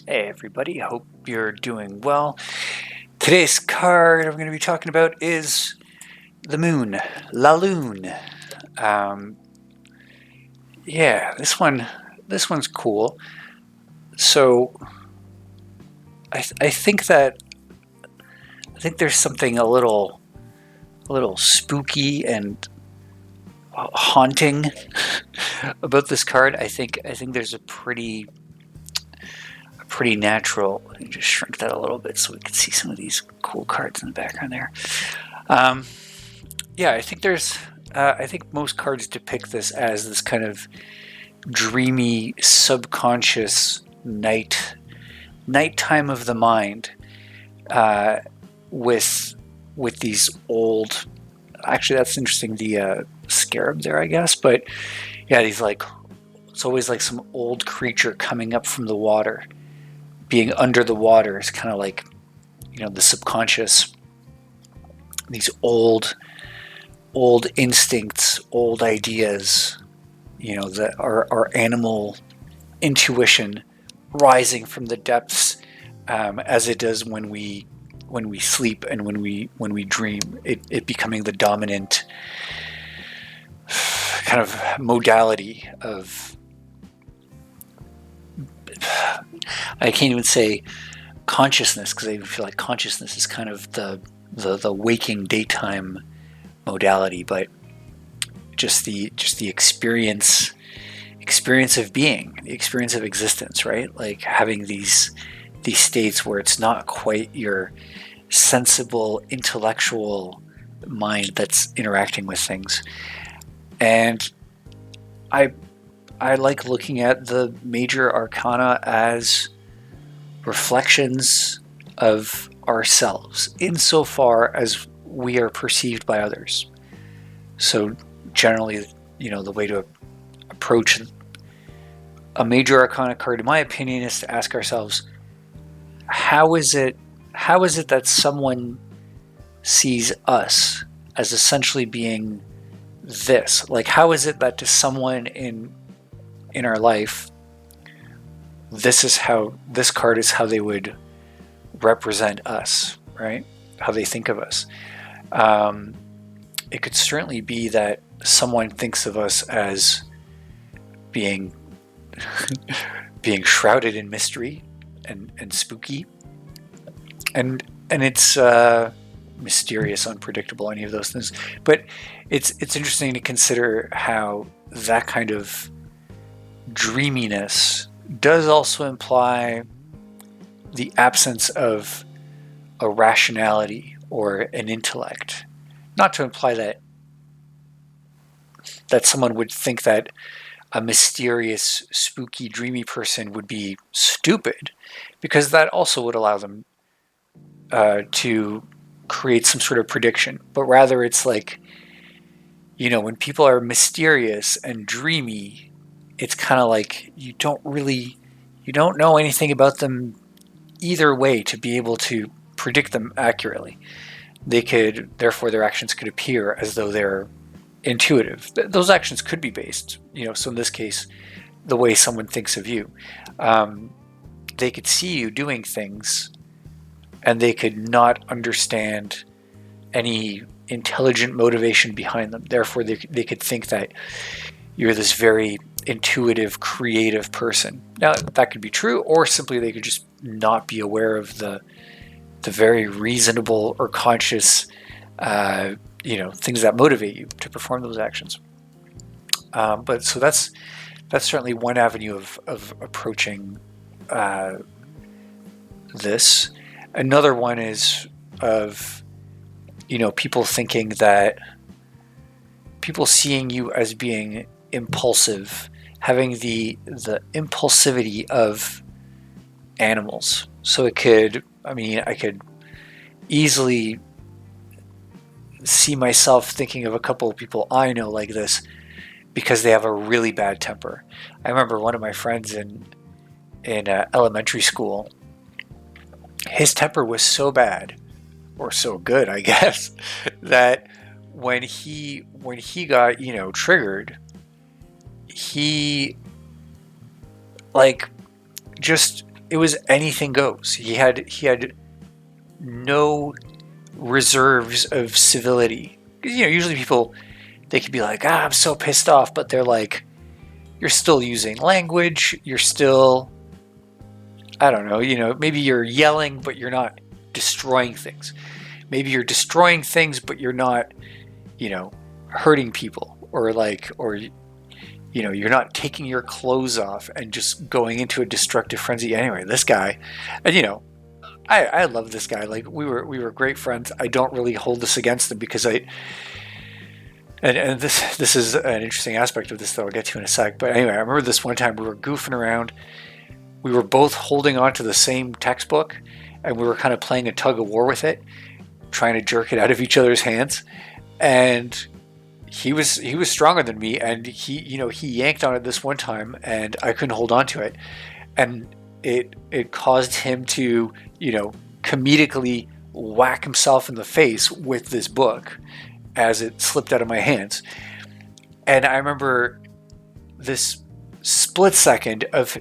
Hey everybody, hope you're doing well. Today's card I'm going to be talking about is the moon, La Lune. Um, yeah, this one's cool. So I think there's something a little spooky and haunting about this card. I think there's a pretty natural. Let me just shrink that a little bit so we can see some of these cool cards in the background there. Um, yeah, I think most cards depict this as this kind of dreamy, subconscious nighttime of the mind, uh, with these old. Actually, that's interesting. The scarab there, I guess, but yeah, these like it's always like some old creature coming up from the water, being under the water is kind of like the subconscious. These old instincts, old ideas, that are animal intuition rising from the depths, as it does when we sleep and when we dream, it becoming the dominant kind of modality of, I can't even say consciousness, because I even feel like consciousness is kind of the waking daytime modality, but just the experience of being, the experience of existence, right? Like having these states where it's not quite your sensible intellectual mind that's interacting with things. And I I like looking at the major arcana as reflections of ourselves insofar as we are perceived by others. So generally, the way to approach a major arcana card, in my opinion, is to ask ourselves, how is it that someone sees us as essentially being this? Like, how is it that to someone in our life, this card is how they would represent us, right? How they think of us. It could certainly be that someone thinks of us as being being shrouded in mystery and spooky, and it's mysterious, unpredictable, any of those things. But it's interesting to consider how that kind of dreaminess does also imply the absence of a rationality or an intellect. Not to imply that someone would think that a mysterious, spooky, dreamy person would be stupid, because that also would allow them to create some sort of prediction. But rather, it's like, when people are mysterious and dreamy, it's kind of like you don't know anything about them either way to be able to predict them accurately. Therefore, their actions could appear as though they're intuitive. Those actions could be based, so in this case, the way someone thinks of you. They could see you doing things and they could not understand any intelligent motivation behind them. Therefore, they could think that you're this very intuitive, creative person. Now, that could be true, or simply they could just not be aware of the very reasonable or conscious, things that motivate you to perform those actions. But so that's certainly one avenue of approaching this. Another one is of people seeing you as being impulsive, having the impulsivity of animals. So I could easily see myself thinking of a couple of people I know like this, because they have a really bad temper. I remember one of my friends in elementary school. His temper was so bad, or so good, I guess, that when he got triggered, he, like, just it was anything goes. He had no reserves of civility. Usually people, they could be like, I'm so pissed off, but they're like, you're still using language, you're still, I don't know, maybe you're yelling, but you're not destroying things. Maybe you're destroying things, but you're not, hurting people, or you're not taking your clothes off and just going into a destructive frenzy. Anyway, this guy, and I love this guy. Like we were great friends. I don't really hold this against him because and this is an interesting aspect of this that I'll get to in a sec. But anyway, I remember this one time we were goofing around. We were both holding on to the same textbook, and we were kind of playing a tug of war with it, trying to jerk it out of each other's hands. And he was stronger than me, and he yanked on it this one time, and I couldn't hold on to it, and it caused him to comedically whack himself in the face with this book as it slipped out of my hands. And I remember this split second of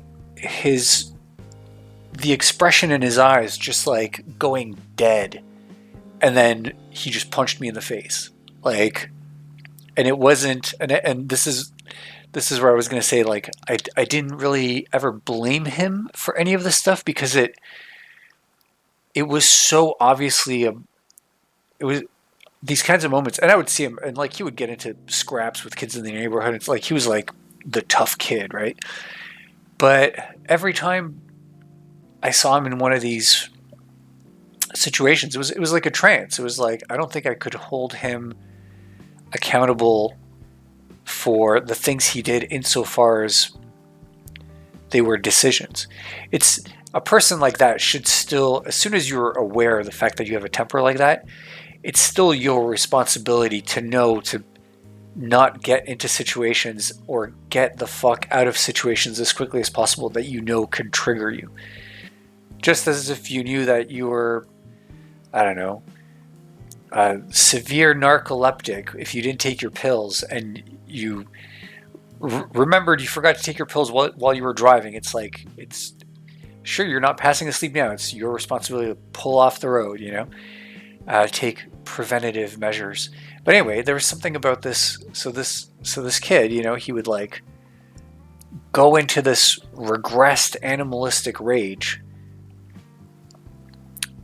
the expression in his eyes just like going dead, and then he just punched me in the face, like. And it wasn't, and this is where I was going to say, like, I didn't really ever blame him for any of this stuff, because it was so obviously it was these kinds of moments. And I would see him, and like he would get into scraps with kids in the neighborhood. It's like he was like the tough kid, right? But every time I saw him in one of these situations, it was like a trance. It was like, I don't think I could hold him accountable for the things he did insofar as they were decisions. It's a person like that should still, as soon as you're aware of the fact that you have a temper like that, it's still your responsibility to know to not get into situations or get the fuck out of situations as quickly as possible that could trigger you. Just as if you knew that you were, I don't know, severe narcoleptic if you didn't take your pills, and you remembered you forgot to take your pills while you were driving. It's like, it's sure, you're not passing asleep now. It's your responsibility to pull off the road, take preventative measures. But anyway, there was something about this. So this kid, he would like go into this regressed animalistic rage,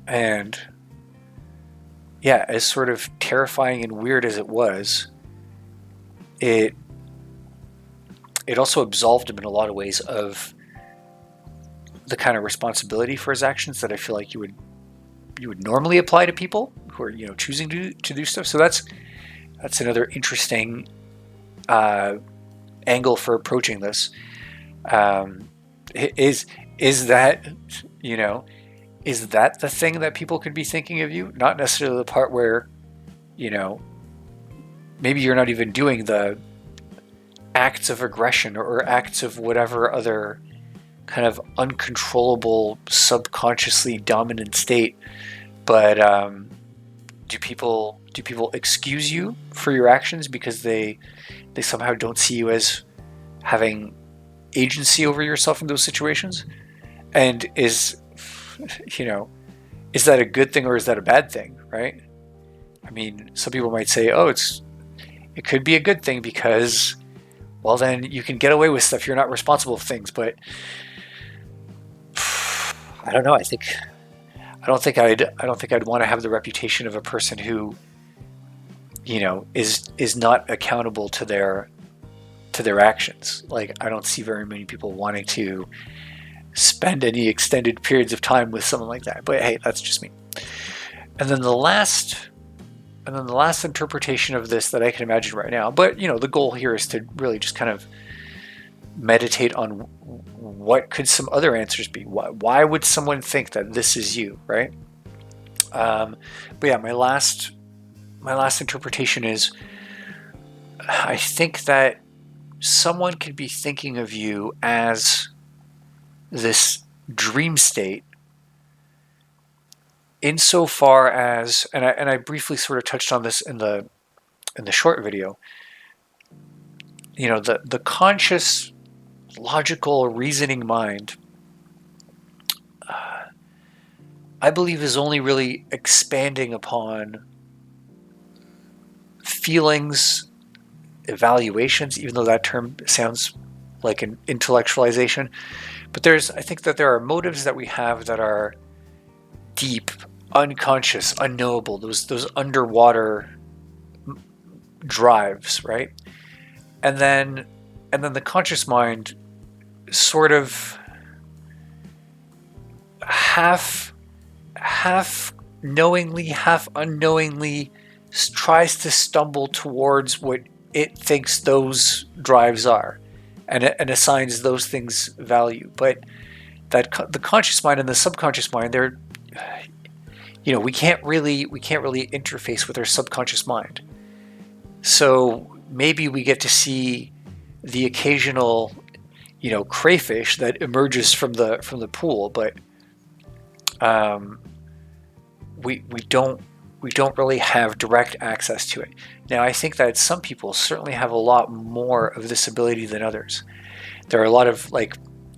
and yeah, as sort of terrifying and weird as it was, it also absolved him in a lot of ways of the kind of responsibility for his actions that I feel like you would normally apply to people who are choosing to do stuff. So that's another interesting angle for approaching this. Is that is that the thing that people could be thinking of you? Not necessarily the part where, maybe you're not even doing the acts of aggression or acts of whatever other kind of uncontrollable, subconsciously dominant state. But do people excuse you for your actions because they somehow don't see you as having agency over yourself in those situations? And is that a good thing or is that a bad thing, right? I mean, some people might say, oh, it could be a good thing because, well, then you can get away with stuff. You're not responsible for things. But I don't know. I don't think I'd want to have the reputation of a person who, is not accountable to their actions. Like, I don't see very many people wanting to spend any extended periods of time with someone like that. But hey, that's just me. And then the last interpretation of this that I can imagine right now, but the goal here is to really just kind of meditate on what could some other answers be. Why would someone think that this is you, right? But yeah, my last interpretation is, I think that someone could be thinking of you as this dream state, insofar as, and I briefly sort of touched on this in the short video, the conscious, logical, reasoning mind I believe is only really expanding upon feelings, evaluations, even though that term sounds like an intellectualization. But I think that there are motives that we have that are deep, unconscious, unknowable, those underwater drives, right? And then the conscious mind sort of half knowingly, half unknowingly tries to stumble towards what it thinks those drives are, and assigns those things value. But the conscious mind and the subconscious mind, they're, we can't really interface with our subconscious mind. So maybe we get to see the occasional, crayfish that emerges from the pool, but we don't really have direct access to it. Now, I think that some people certainly have a lot more of this ability than others. There are a lot of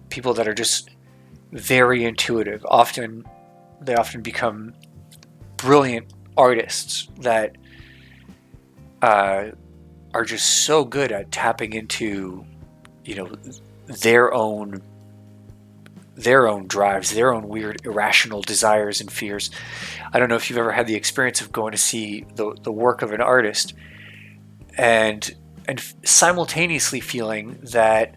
people that are just very intuitive. They often become brilliant artists that are just so good at tapping into, their own drives, their own weird irrational desires and fears. I don't know if you've ever had the experience of going to see the work of an artist and simultaneously feeling that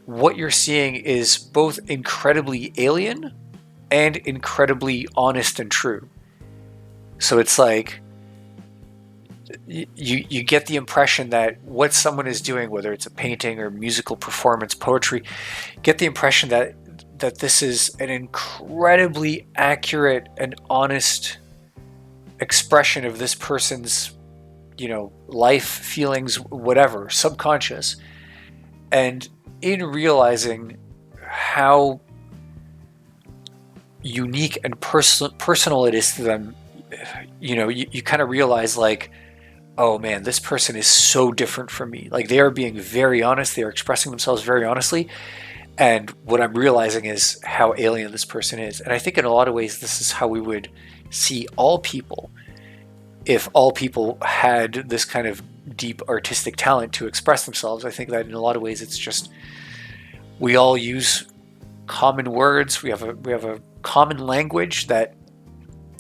what you're seeing is both incredibly alien and incredibly honest and true. So it's like you get the impression that what someone is doing, whether it's a painting or musical performance, poetry, get the impression that this is an incredibly accurate and honest expression of this person's, life, feelings, whatever, subconscious. And in realizing how unique and personal it is to them, you kind of realize oh man, this person is so different from me. They are being very honest. They are expressing themselves very honestly. And what I'm realizing is how alien this person is. And I think in a lot of ways, this is how we would see all people if all people had this kind of deep artistic talent to express themselves. I think that in a lot of ways, it's just, we all use common words. We have a common language that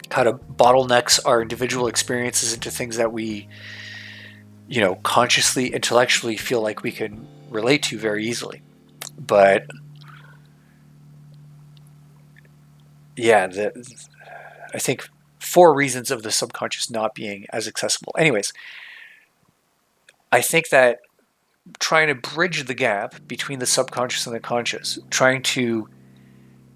kind of bottlenecks our individual experiences into things that we, consciously, intellectually feel like we can relate to very easily. But yeah, I think 4 reasons of the subconscious not being as accessible. Anyways, I think that trying to bridge the gap between the subconscious and the conscious, trying to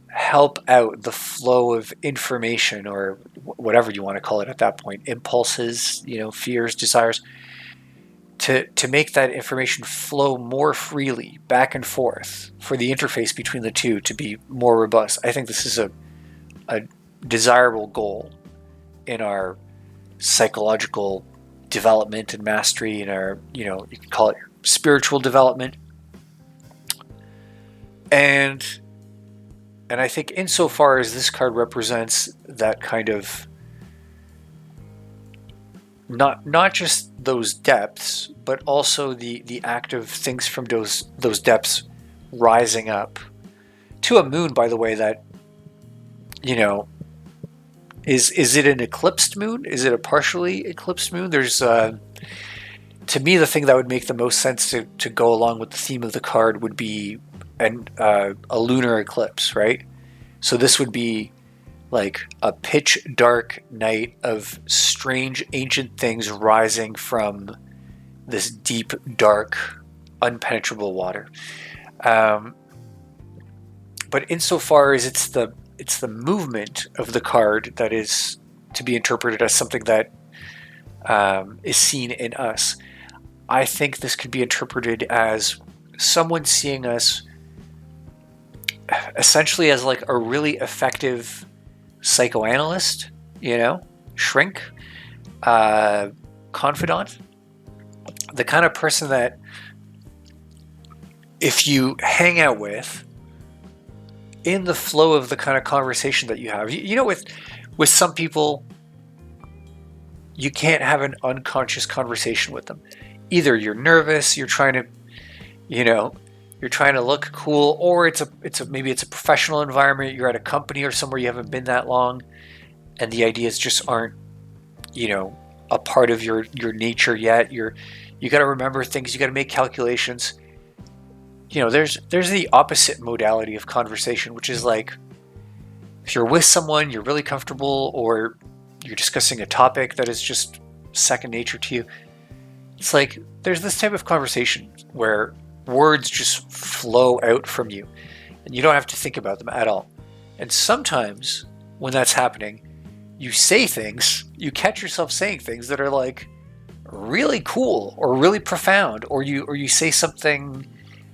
help out the flow of information, or whatever you want to call it at that point, impulses, fears, desires, to make that information flow more freely back and forth, for the interface between the two to be more robust. I think this is a desirable goal in our psychological development and mastery, in our, you can call it spiritual development. And I think insofar as this card represents that kind of, not just those depths, but also the act of things from those depths rising up to a moon, by the way, that, is it an eclipsed moon? Is it a partially eclipsed moon? There's to me, the thing that would make the most sense to go along with the theme of the card would be a lunar eclipse, right? So this would be like a pitch dark night of strange ancient things rising from this deep, dark, unpenetrable water. But insofar as it's the movement of the card that is to be interpreted as something that is seen in us, I think this could be interpreted as someone seeing us essentially as like a really effective psychoanalyst, shrink, confidant, the kind of person that if you hang out with, in the flow of the kind of conversation that you have. You know, with some people, you can't have an unconscious conversation with them. Either you're nervous, you're trying to, you know, you're trying to look cool, or maybe it's a professional environment. You're at a company or somewhere you haven't been that long, and the ideas just aren't, you know, a part of your nature yet. You got to remember things. You got to make calculations. You know, there's the opposite modality of conversation, which is like, if you're with someone, you're really comfortable, or you're discussing a topic that is just second nature to you. It's like there's this type of conversation where words just flow out from you and you don't have to think about them at all. And sometimes when that's happening, you say things, you catch yourself saying things that are like really cool or really profound, or you say something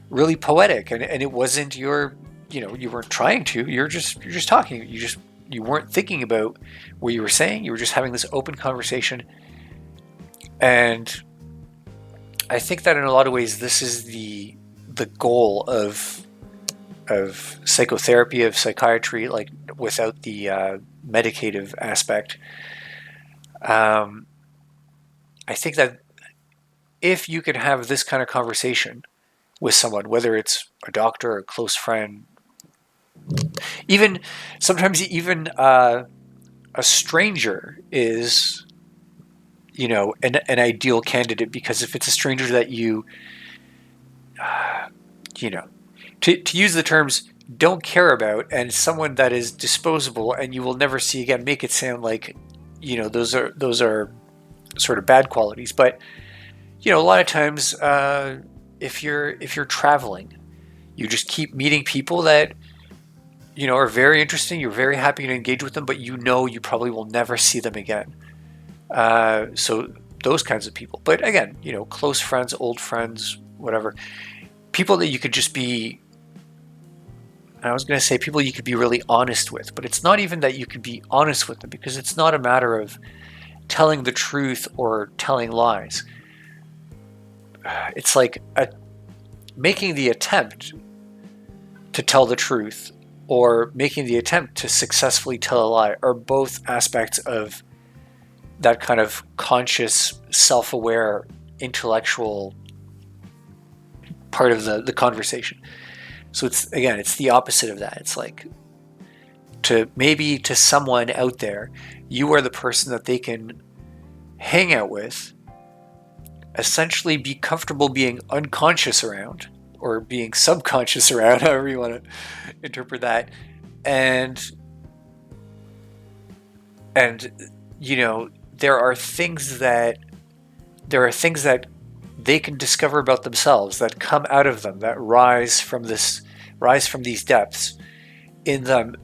really poetic, and it wasn't your, you know, you weren't trying to, you're just talking, you weren't thinking about what you were saying, you were just having this open conversation. And I think that in a lot of ways this is the goal of psychotherapy, of psychiatry, like without the medicative aspect. I think that if you can have this kind of conversation with someone, whether it's a doctor or a close friend, even sometimes even a stranger is, you know, an ideal candidate, because if it's a stranger that you know, to use the terms, don't care about, and someone that is disposable and you will never see again, make it sound like, you know, those are sort of bad qualities. But, you know, a lot of times if you're traveling, you just keep meeting people that, you know, are very interesting, you're very happy to engage with them, but you know you probably will never see them again. So those kinds of people. But again, you know, close friends, old friends, whatever, people that you could just be, I was going to say people you could be really honest with, but it's not even that you could be honest with them, because it's not a matter of telling the truth or telling lies. It's like making the attempt to tell the truth or making the attempt to successfully tell a lie are both aspects of that kind of conscious, self-aware, intellectual part of the conversation. So it's the opposite of that. It's like, to someone out there, you are the person that they can hang out with, essentially be comfortable being unconscious around, or being subconscious around, however you want to interpret that. And you know, there are things that they can discover about themselves that come out of them, that rise from these depths in them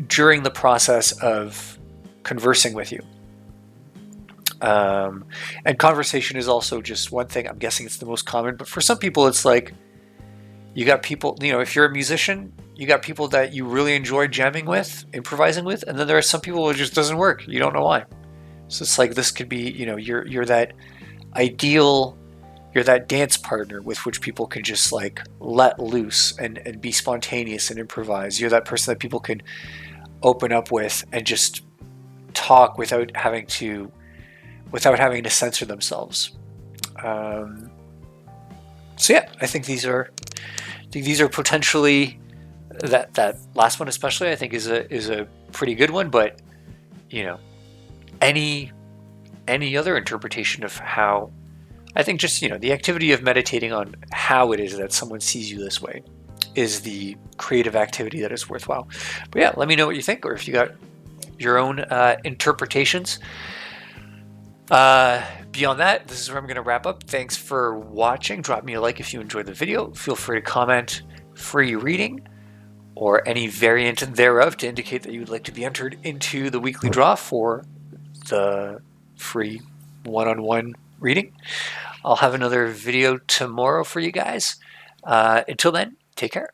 during the process of conversing with you. And conversation is also just one thing. I'm guessing it's the most common, but for some people it's like, you got people, you know, if you're a musician, you got people that you really enjoy jamming with, improvising with, and then there are some people it just doesn't work. You don't know why. So it's like, this could be, you know, you're that ideal, you're that dance partner with which people can just like let loose and be spontaneous and improvise. You're that person that people can open up with and just talk without having to censor themselves. So yeah, I think these are potentially, that last one especially, I think is a pretty good one. But, you know, any other interpretation of how, I think just, you know, the activity of meditating on how it is that someone sees you this way is the creative activity that is worthwhile. But yeah, let me know what you think, or if you got your own interpretations. Beyond that, this is where I'm going to wrap up. Thanks for watching. Drop me a like if you enjoyed the video. Feel free to comment free reading or any variant thereof to indicate that you would like to be entered into the weekly draw for the free one-on-one reading. I'll have another video tomorrow for you guys. Until then, take care.